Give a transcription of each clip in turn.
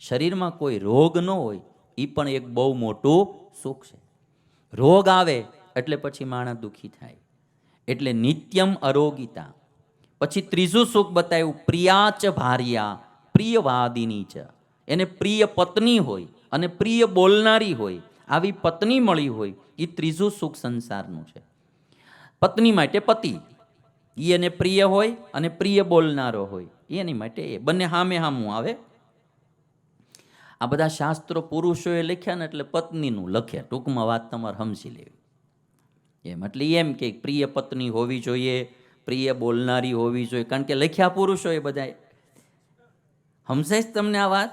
શરીરમાં કોઈ રોગ ન હોય એ પણ એક બહુ મોટું સુખ છે. રોગ આવે એટલે પછી માણસ દુઃખી થાય. એટલે નિત્યમ અરોગિતા. પછી ત્રીજું સુખ બતાવ્યું, પ્રિયાચ ભાર્યા પ્રિયવાદિની ચ. એને પ્રિય પત્ની હોય અને પ્રિય બોલનારી હોય, આવી પત્ની મળી હોય, એ ત્રીજું સુખ સંસારનું છે. પત્ની માટે પતિ, એ એને પ્રિય હોય અને પ્રિય બોલનારો હોય, એની માટે એ બંને હામે હામું આવે. આ બધા શાસ્ત્રો પુરુષોએ લખ્યા ને એટલે પત્નીનું લખ્યા. ટૂંકમાં વાત તમારે સમજી લેવી એમ. એટલે એમ કે પ્રિય પત્ની હોવી જોઈએ, પ્રિય બોલનારી હોવી જોઈએ, કારણ કે લખ્યા પુરુષોએ બધા. સમજાય તમને આ વાત?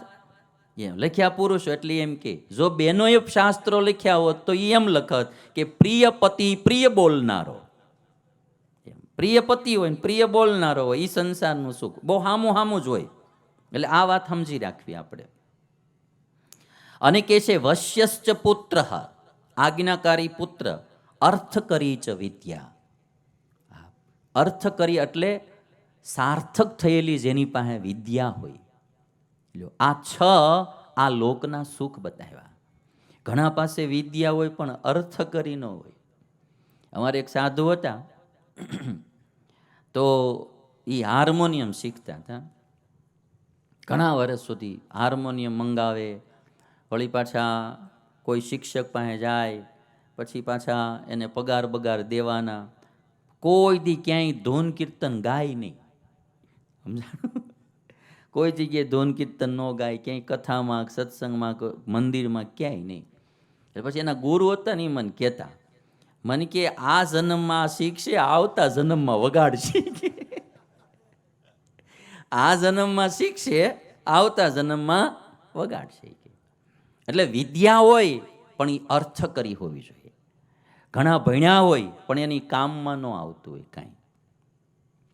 એમ લખ્યા પુરુષો એટલે એમ કે જો બેનોએ શાસ્ત્રો લખ્યા હોત તો એમ લખત કે પ્રિય પતિ પ્રિય બોલનારો. પ્રિય પતિ હોય ને પ્રિય બોલનારો હોય, એ સંસારનું સુખ બહુ હામું હામું જ હોય. એટલે આ વાત સમજી રાખવી આપણે. અને કે છે વશ્યશ્ચ પુત્ર, આજ્ઞાકારી પુત્ર, અર્થ કરી ચ વિદ્યા. અર્થ કરી એટલે સાર્થક થયેલી જેની પાસે વિદ્યા હોય. આ છ આ લોકના સુખ બતાવ્યા. ઘણા પાસે વિદ્યા હોય પણ અર્થ કરી ન હોય. અમારે એક સાધુ હતા તો એ હાર્મોનિયમ શીખતા હતા. ઘણા વર્ષ સુધી હાર્મોનિયમ મંગાવે, વળી પાછા કોઈ શિક્ષક પાસે જાય, પછી પાછા એને પગાર બગાર દેવાના. કોઈ દી ક્યાંય ધૂન કીર્તન ગાય નહીં. સમજાણું? કોઈ જગ્યાએ ધૂન કીર્તન ન ગાય, ક્યાંય કથામાં સત્સંગમાં મંદિરમાં ક્યાંય નહીં. એટલે પછી એના ગુરુ હતા ને એ મને કહેતા, મને કે આ જન્મમાં શીખશે, આવતા જન્મમાં વગાડશે. આ જન્મમાં શીખશે, આવતા જન્મમાં વગાડશે. એટલે વિદ્યા હોય પણ એ અર્થ કરી હોવી જોઈએ. ઘણા ભણ્યા હોય પણ એની કામમાં ન આવતું હોય કાંઈ.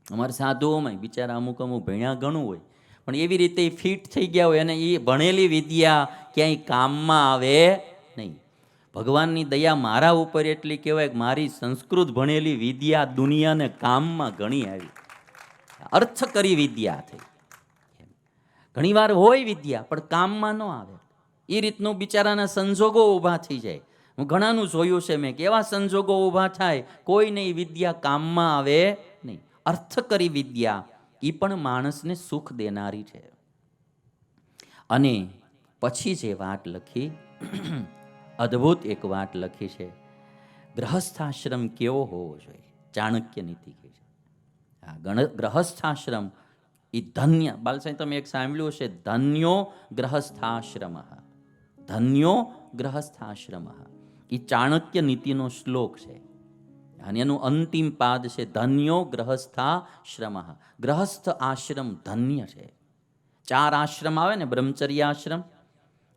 અમારા સાધુઓમાં બિચારા અમુક અમુક ભણ્યા ઘણું હોય પણ એવી રીતે ફિટ થઈ ગયા હોય અને એ ભણેલી વિદ્યા ક્યાંય કામમાં આવે નહીં. ભગવાનની દયા મારા ઉપર એટલી કહેવાય કે મારી સંસ્કૃત ભણેલી વિદ્યા દુનિયાને કામમાં ઘણી આવી. અર્થ કરી વિદ્યા થઈ. ઘણીવાર હોય વિદ્યા પણ કામમાં ન આવે. એ રીતનું બિચારાના સંજોગો ઊભા થઈ જાય. હું ઘણાનું જોયું છે મેં, કેવા સંજોગો ઊભા થાય, કોઈને એ વિદ્યા કામમાં આવે નહીં. અર્થ કરી વિદ્યા એ પણ માણસને સુખ દેનારી છે. અને પછી જે વાત લખી, અદ્ભુત એક વાત લખી છે, ગ્રહસ્થાશ્રમ કેવો હોવો જોઈએ. ચાણક્ય નીતિ કહે છે. ગ્રહસ્થાશ્રમ એ ધન્ય, બાલસાઈ તમે એક સાંભળ્યું છે, ધન્યો ગ્રહસ્થાશ્રમ. ધન્યો ગ્રહસ્થાશ્રમ એ ચાણક્ય નીતિનો શ્લોક છે અને એનું અંતિમ પાદ છે ધન્યો ગ્રહસ્થાશ્રમ. ગ્રહસ્થ આશ્રમ ધન્ય છે. 4 આશ્રમ આવે ને, બ્રહ્મચર્યાશ્રમ,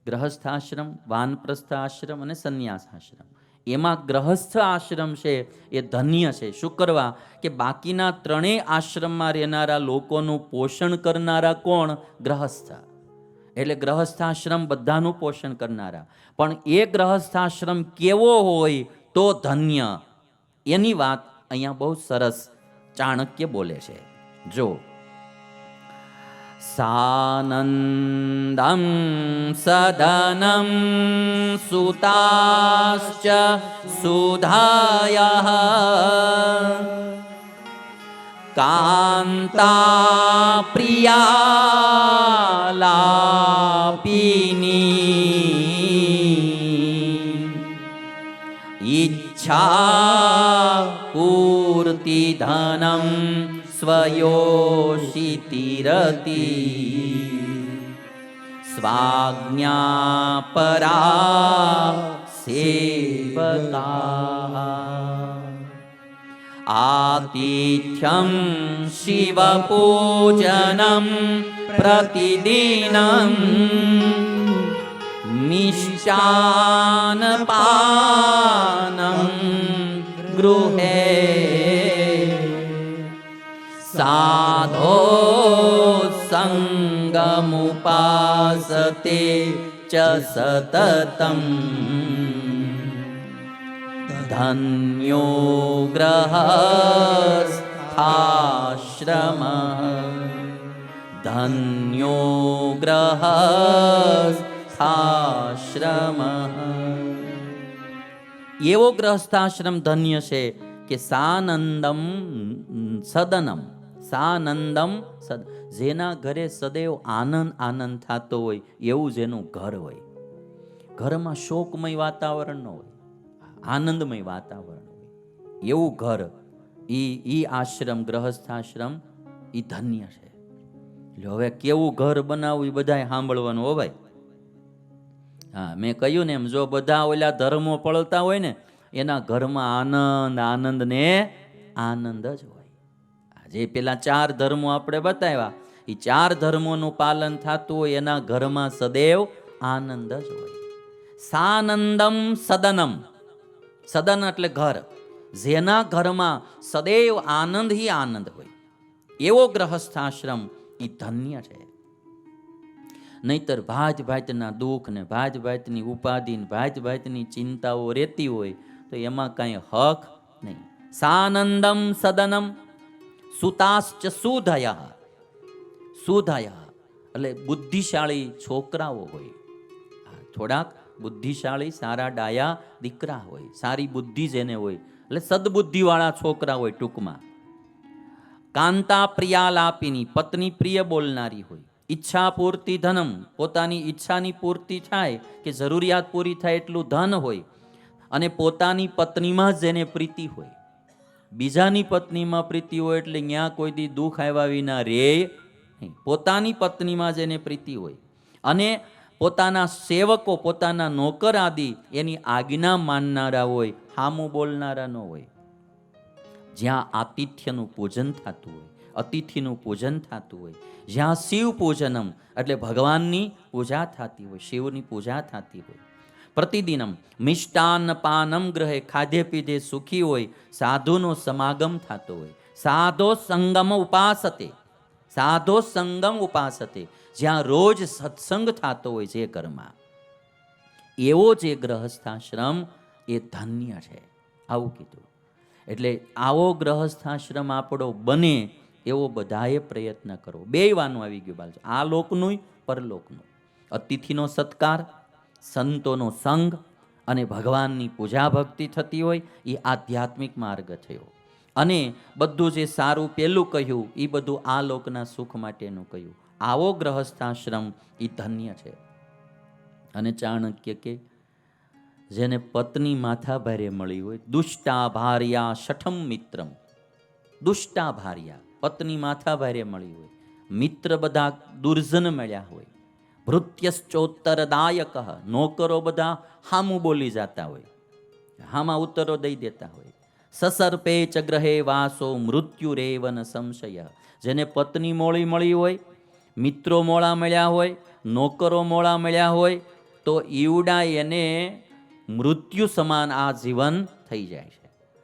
ગ્રહસ્થાશ્રમ, વાનપ્રસ્થાશ્રમ અને સંન્યાસાશ્રમ. એમાં ગ્રહસ્થ આશ્રમ છે એ ધન્ય છે. શું કરવા? કે બાકીના 3 આશ્રમમાં રહેનારા લોકોનું પોષણ કરનારા કોણ? ગ્રહસ્થ. એટલે ગ્રહસ્થાશ્રમ બધાનું પોષણ કરનારા. પણ એ ગ્રહસ્થાશ્રમ કેવો હોય તો ધન્ય, એની વાત અહીંયા બહુ સરસ ચાણક્ય બોલે છે. જો સાનંદમ સદનમ સુતાશ્ચ સુધાયઃ કાંતા પ્રિયાલાપિની ઈચ્છા પૂર્તિ ધનમ સ્વયોષિતિરતિ સ્વાજ્ઞા પરા સેવકા આતિથ્યમ શિવપૂજનમ પ્રતિદિનમ મિષ્ટાનપાનમ ગૃહે સાધો સંગમુપાસતે ચ સતતમ ધન્યો ગ્રહસ્થાશ્રમઃ ધન્યો ગ્રહસ્થાશ્રમ. એવો ગ્રહસ્થાશ્રમ ધન્ય છે કે સાનંદમ સદનમ. સાનંદમ સદ, જેના ઘરે સદૈવ આનંદ આનંદ થતો હોય એવું જેનું ઘર હોય. ઘરમાં શોકમય વાતાવરણ ન હોય, આનંદમય વાતાવરણ હોય, એવું ઘર ઈ આશ્રમ, ગ્રહસ્થાશ્રમ ઈ ધન્ય છે. એટલે હવે કેવું ઘર બનાવવું એ બધાય સાંભળવાનું હો ભાઈ. હા, મેં કહ્યું ને એમ, જો બધા ઓલા ધર્મો પળતા હોય ને એના ઘરમાં આનંદ આનંદ ને આનંદ જ હોય. જે પેલા 4 ધર્મો આપણે બતાવ્યા, એ 4 ધર્મોનું પાલન થતું હોય એના ઘરમાં સદૈવ આનંદ જ હોય. સાનંદમ સદનમ. સદન એટલે ઘર. જેના ઘરમાં સદૈવ આનંદ હી આનંદ હોય એવો ગ્રહસ્થાશ્રમ એ ધન્ય છે. નહીતર ભાત ભાતના દુઃખ ને ભાત ભાતની ઉપાધિ ને ભાત ભાતની ચિંતાઓ રહેતી હોય તો એમાં કાંઈ હક નહીં. સાનંદમ સદનમ સુતાશ્ચ સુધયા. સુધયા એટલે બુદ્ધિશાળી છોકરાઓ હોય, થોડાક બુદ્ધિશાળી સારા ડાયા દીકરા હોય, સારી બુદ્ધિ જેને હોય, એટલે સદબુદ્ધિવાળા છોકરા હોય ટૂંકમાં. કાંતા પ્રિયાલાપિની, પત્ની પ્રિય બોલનારી હોય. ઈચ્છા પૂર્તિ ધનમ, પોતાની ઈચ્છાની પૂર્તિ થાય કે જરૂરિયાત પૂરી થાય એટલું ધન હોય. અને પોતાની પત્નીમાં જ જેને પ્રીતિ હોય. બીજાની પત્નીમાં પ્રીતિ હોય એટલે ત્યાં કોઈ દી દુઃખ આવ્યા વિના રે નહીં. પોતાની પત્નીમાં જેને પ્રીતિ હોય અને પોતાના સેવકો, પોતાના નોકર આદિ એની આજ્ઞા માનનારા હોય, હામું બોલનારા ન હોય. જ્યાં આતિથ્યનું પૂજન થતું હોય, અતિથિનું પૂજન થતું હોય, જ્યાં શિવ પૂજનમ એટલે ભગવાનની પૂજા થતી હોય, શિવની પૂજા થતી હોય. પ્રતિદિનમ મિષ્ટાન્ન પાનમ ગ્રહે, ખાધે પીધે સુખી હોય, સાધુનો સમાગમ થતો હોય. સાધો સંગમ ઉપાસતે. સાધો સંગમ ઉપાસતે, જ્યાં રોજ સત્સંગ થતો હોય જે ઘરમાં, એવો જે ગ્રહસ્થાશ્રમ એ ધન્ય છે. આવું કીધું. એટલે આવો ગ્રહસ્થાશ્રમ આપણો બને એવો બધાએ પ્રયત્ન કરવો. બેયવાનું આવી ગયું બાળકો, આ લોકનું પરલોકનું. અતિથિનો સત્કાર, સંતોનો સંગ અને ભગવાનની પૂજા ભક્તિ થતી હોય એ આધ્યાત્મિક માર્ગ થયો. અને બધું જે સારું પેલું કહ્યું એ બધું આ લોકના સુખ માટેનું કહ્યું. આવો ગ્રહસ્થાશ્રમ એ ધન્ય છે. અને ચાણક્ય કે જેને પત્ની માથા ભારે મળી હોય, દુષ્ટા ભાર્યા શઠમ મિત્રમ. દુષ્ટા ભાર્યા, પત્ની માથા ભારે મળી હોય, મિત્ર બધા દુર્જન મળ્યા હોય, ભૃત્યશ્ચોત્તરદાયક, નોકરો બધા હામું બોલી જતા હોય, હામાં ઉત્તરો દઈ દેતા હોય. સસર્પે ચ ગ્રહે વાસો મૃત્યુરેવન સંશય. જેને પત્ની મોળી મળી હોય, મિત્રો મોળા મળ્યા હોય, નોકરો મોળા મળ્યા હોય તો ઈવડા એને મૃત્યુ સમાન આ જીવન થઈ જાય છે.